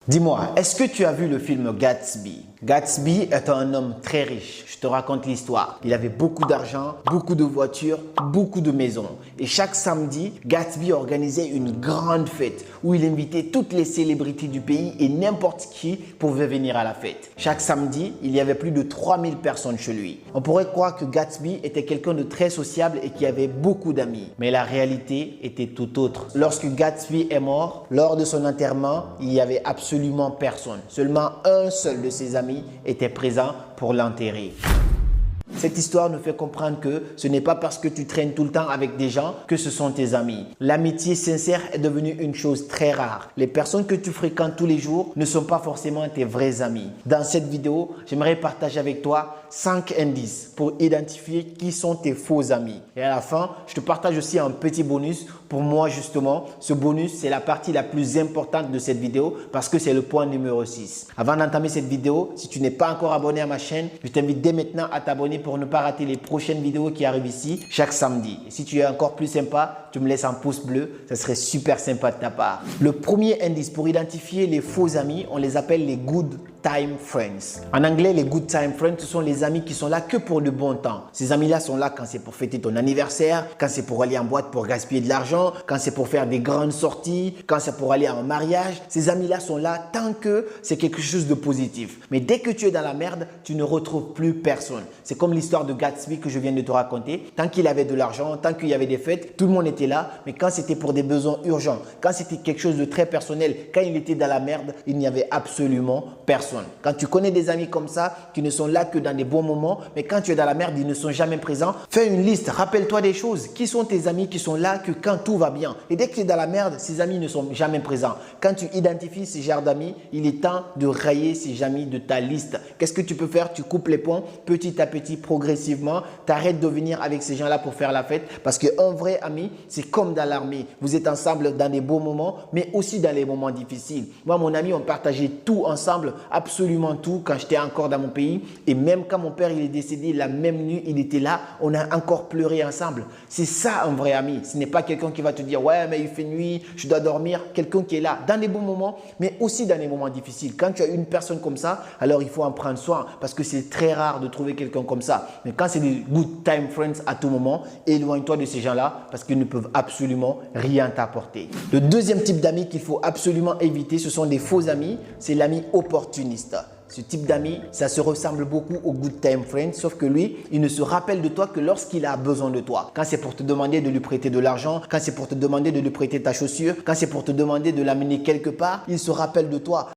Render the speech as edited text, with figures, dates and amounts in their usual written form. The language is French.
Dis-moi, est-ce que tu as vu le film Gatsby? Gatsby est un homme très riche. Je te raconte l'histoire. Il avait beaucoup d'argent, beaucoup de voitures, beaucoup de maisons. Et chaque samedi, Gatsby organisait une grande fête où il invitait toutes les célébrités du pays et n'importe qui pouvait venir à la fête. Chaque samedi, il y avait plus de 3000 personnes chez lui. On pourrait croire que Gatsby était quelqu'un de très sociable et qui avait beaucoup d'amis. Mais la réalité était tout autre. Lorsque Gatsby est mort, lors de son enterrement, il n'y avait absolument personne. Seulement un seul de ses amis était présent pour l'enterrer. Cette histoire nous fait comprendre que ce n'est pas parce que tu traînes tout le temps avec des gens que ce sont tes amis. L'amitié sincère est devenue une chose très rare. Les personnes que tu fréquentes tous les jours ne sont pas forcément tes vrais amis. Dans cette vidéo, j'aimerais partager avec toi 5 indices pour identifier qui sont tes faux amis. Et à la fin, je te partage aussi un petit bonus. Pour moi justement, ce bonus, c'est la partie la plus importante de cette vidéo parce que c'est le point numéro 6. Avant d'entamer cette vidéo, si tu n'es pas encore abonné à ma chaîne, je t'invite dès maintenant à t'abonner pour ne pas rater les prochaines vidéos qui arrivent ici chaque samedi. Et si tu es encore plus sympa, tu me laisses un pouce bleu, ça serait super sympa de ta part. Le premier indice pour identifier les faux amis, on les appelle les good time friends. En anglais, les good time friends, ce sont les amis qui sont là que pour le bon temps. Ces amis-là sont là quand c'est pour fêter ton anniversaire, quand c'est pour aller en boîte pour gaspiller de l'argent, quand c'est pour faire des grandes sorties, quand c'est pour aller à un mariage. Ces amis-là sont là tant que c'est quelque chose de positif. Mais dès que tu es dans la merde, tu ne retrouves plus personne. C'est comme l'histoire de Gatsby que je viens de te raconter. Tant qu'il avait de l'argent, tant qu'il y avait des fêtes, tout le monde était là. Mais quand c'était pour des besoins urgents, quand c'était quelque chose de très personnel, quand il était dans la merde, il n'y avait absolument personne. Quand tu connais des amis comme ça, qui ne sont là que dans des bons moments, mais quand tu es dans la merde, ils ne sont jamais présents, fais une liste, rappelle-toi des choses. Qui sont tes amis qui sont là que quand tout va bien? Et dès que tu es dans la merde, ces amis ne sont jamais présents. Quand tu identifies ces genres d'amis, il est temps de rayer ces amis de ta liste. Qu'est-ce que tu peux faire? Tu coupes les ponts petit à petit, progressivement. Tu arrêtes de venir avec ces gens-là pour faire la fête parce qu'un vrai ami, c'est comme dans l'armée. Vous êtes ensemble dans des beaux moments, mais aussi dans les moments difficiles. Moi, mon ami, on partageait tout ensemble, absolument tout quand j'étais encore dans mon pays. Et même quand mon père il est décédé, la même nuit, il était là. On a encore pleuré ensemble. C'est ça un vrai ami. Ce n'est pas quelqu'un qui va te dire « Ouais, mais il fait nuit, je dois dormir ». Quelqu'un qui est là dans les bons moments, mais aussi dans les moments difficiles. Quand tu as une personne comme ça, alors il faut en prendre soin parce que c'est très rare de trouver quelqu'un comme ça. Mais quand c'est des good time friends à tout moment, éloigne-toi de ces gens-là parce qu'ils ne peuvent absolument rien t'apporter. Le deuxième type d'amis qu'il faut absolument éviter, ce sont des faux amis. C'est l'ami opportuniste. Ce type d'ami, ça se ressemble beaucoup au good time friend, sauf que lui, il ne se rappelle de toi que lorsqu'il a besoin de toi. Quand c'est pour te demander de lui prêter de l'argent, quand c'est pour te demander de lui prêter ta chaussure, quand c'est pour te demander de l'amener quelque part, il se rappelle de toi.